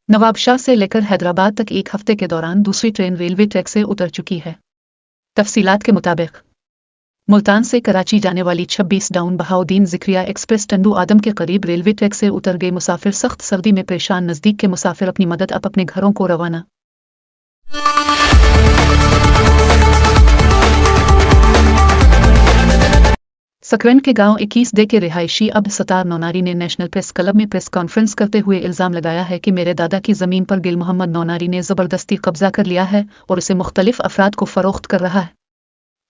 नवाबशाह से लेकर हैदराबाद तक एक हफ्ते के दौरान दूसरी ट्रेन रेलवे ट्रैक से उतर चुकी है। तफसीलात के मुताबिक मुल्तान से कराची जाने वाली 26 डाउन बहाउद्दीन ज़िक्रिया एक्सप्रेस टंडू आदम के करीब रेलवे ट्रैक से उतर गए मुसाफिर सख्त सर्दी में परेशान, नज़दीक के मुसाफिर अपनी मदद अब अपने घरों को रवाना। सकरन के गांव 21 दे के रिहायशी अब्द सत्तार नौनारी ने नेशनल प्रेस क्लब में प्रेस कॉन्फ्रेंस करते हुए इल्ज़ाम लगाया है कि मेरे दादा की ज़मीन पर गिल मोहम्मद नौनारी ने ज़बरदस्ती कब्जा कर लिया है और उसे मुख्तलिफ अफराद को फ़रोख्त कर रहा है।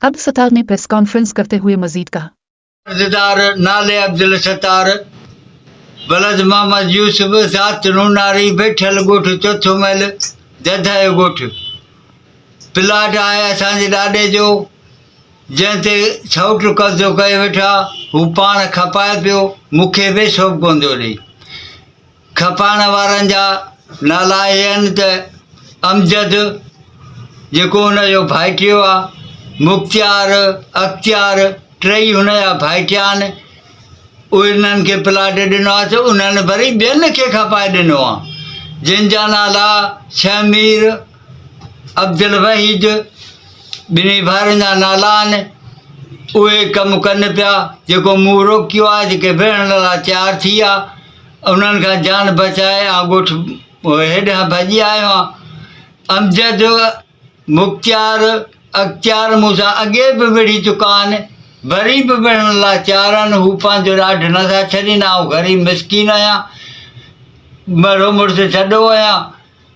अब्द सत्तार ने प्रेस कॉन्फ्रेंस करते हुए मजीद कहा, नाले अब्दुल सत्तार बलद मोहम्मद यूसुफ सात नौनारी बैठल गोठ चौथो महल दधायो गोठ प्लाट आहे असांजे ॾाॾे जो, जंहिंते छौट कब्ज़ो करे वेठा। हू पाण खपाए पियो, मूंखे बि शौक़ु कोन थो ॾे। खपाइण वारनि जा नाला आहिनि त अमजद जेको हुनजो भाइटियो आहे, मुख़्तियार, अख़्तियार, टई हुनजा भाइटिया आहिनि। उहे हिननि खे प्लाट ॾिनो आहे त उन्हनि वरी ॿियनि खे खपाए ॾिनो आहे, जंहिंजा नाला शमीर, अब्दुल वहीद, ॿिन्ही भाउरनि जा नाला आहिनि। उहे कमु कनि पिया, जेको मूं रोकियो आहे, जेके विढ़ण लाइ तयारु थी विया, उन्हनि खां जान बचाए ऐं ॻोठ हेॾां भॼी आयो आहियां। अमजद, मुख़्तियार, अख़्तियार मूंसां अॻे बि विढ़ी चुका आहिनि, वरी बि विढ़ण लाइ तयारु आहिनि। हू पंहिंजो ॾाढ नथा छॾीनि। आउं ग़रीब मिसकीन आहियां, मरो मुड़ुसु छॾो आहियां।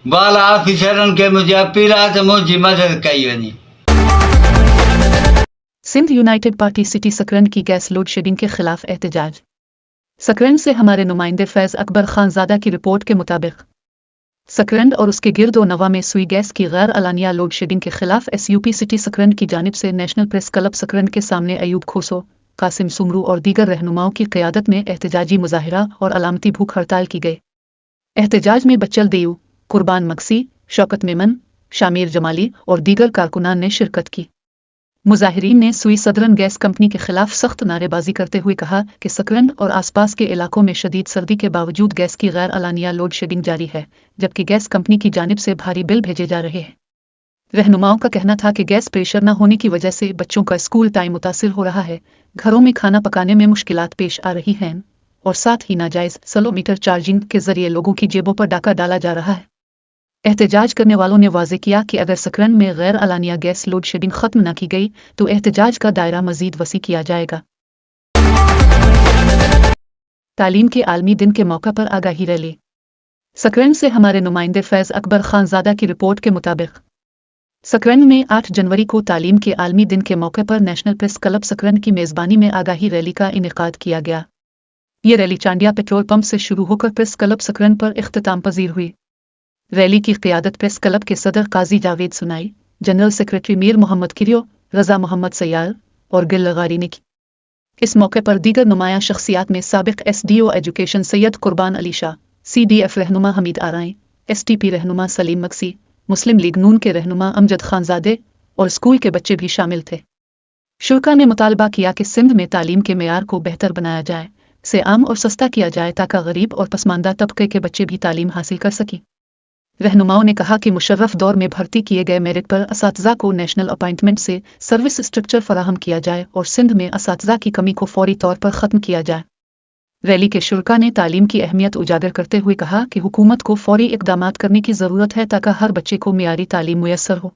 बाला ऑफिसरनि खे मुंहिंजी अपील आहे त मुंहिंजी मदद कई वञे। सिंध यूनाइटेड पार्टी सिटी सकरन की गैस लोड शेडिंग के खिलाफ एहतजाज। सकरन से हमारे नुमाइंदे फैज़ अकबर खानज़ादा की रिपोर्ट के मुताबिक सकरन और उसके गिरदो नवा में सुई गैस की गैर अलानिया लोड शेडिंग के खिलाफ SUP सिटी सकरन की जानिब से नेशनल प्रेस क्लब सकरन के सामने अयूब खोसो, कासिम सुमरू और दीगर रहनुमाओं की क़यादत में एहतजाजी मुजाहिरा और अलामती भूख हड़ताल की गई। एहतजाज में बच्चल देयू, कुर्बान मक्सी, शौकत मेमन, शामिर जमाली और दीगर कारकुनान ने शिरकत की। मुजाहिरीन ने सुई सदरन गैस कंपनी के खिलाफ सख्त नारेबाजी करते हुए कहा कि सकरन और आसपास के इलाकों में शदीद सर्दी के बावजूद गैस की गैर अलानिया लोड शेडिंग जारी है, जबकि गैस कंपनी की जानिब से भारी बिल भेजे जा रहे हैं। रहनुमाओं का कहना था कि गैस प्रेशर न होने की वजह से बच्चों का स्कूल टाइम मुतासिर हो रहा है, घरों में खाना पकाने में मुश्किलात पेश आ रही हैं और साथ ही नाजायज़ किलोमीटर चार्जिंग के जरिए लोगों की जेबों पर डाका डाला जा रहा है। एहतजाज करने वालों ने वाज़े किया कि अगर सकरन में गैर अलानिया गैस लोड शेडिंग ख़त्म न की गई तो एहतजाज का दायरा मज़ीद वसी किया जाएगा। तालीम के आलमी दिन के मौका पर आगाही रैली। सकरन से हमारे नुमाइंदे फैज़ अकबर खानज़ादा की रिपोर्ट के मुताबिक सकरन में 8 जनवरी को तालीम के आलमी दिन के मौके पर नेशनल प्रेस क्लब सकरन की मेज़बानी में आगाही रैली का इनेकाद किया गया। ये रैली चांडिया पेट्रोल पंप से शुरू होकर प्रेस क्लब सकरन पर इख्तिताम पजीर हुई। रैली की क़यादत प्रेस क्लब के सदर काजी जावेद सुनाई, जनरल सेक्रेटरी मीर मोहम्मद किरियो, रज़ा मोहम्मद सयाल और गिल लगारी ने की। इस मौके पर दीगर नुमाया शख्सियात में साबिक SDO एजुकेशन सैयद कुर्बान अली शाह, CDF रहनुमा हमीद आराई, STP रहनुमा सलीम मक्सी, मुस्लिम लीग नून के रहनुमा अमजद खानज़ादे और स्कूल के बच्चे भी शामिल थे। शुरा ने मुतालबा किया कि सिंध में तालीम के मेयार को बेहतर बनाया जाए, से आम और सस्ता किया जाए ताकि गरीब और पसमानदा तबके के बच्चे भी तालीम हासिल कर सकें। रहनुमाओं ने कहा कि मुशर्रफ दौर में भर्ती किए गए मेरिट पर असातिज़ा को नेशनल अपॉइंटमेंट से सर्विस स्ट्रक्चर फराहम किया जाए और सिंध में असातिज़ा की कमी को फौरी तौर पर ख़त्म किया जाए। रैली के शुरा ने तालीम की अहमियत उजागर करते हुए कहा कि हुकूमत को फौरी इक़दामात करने की ज़रूरत है ताकि हर बच्चे को मियारी तालीम मुयस्सर हो।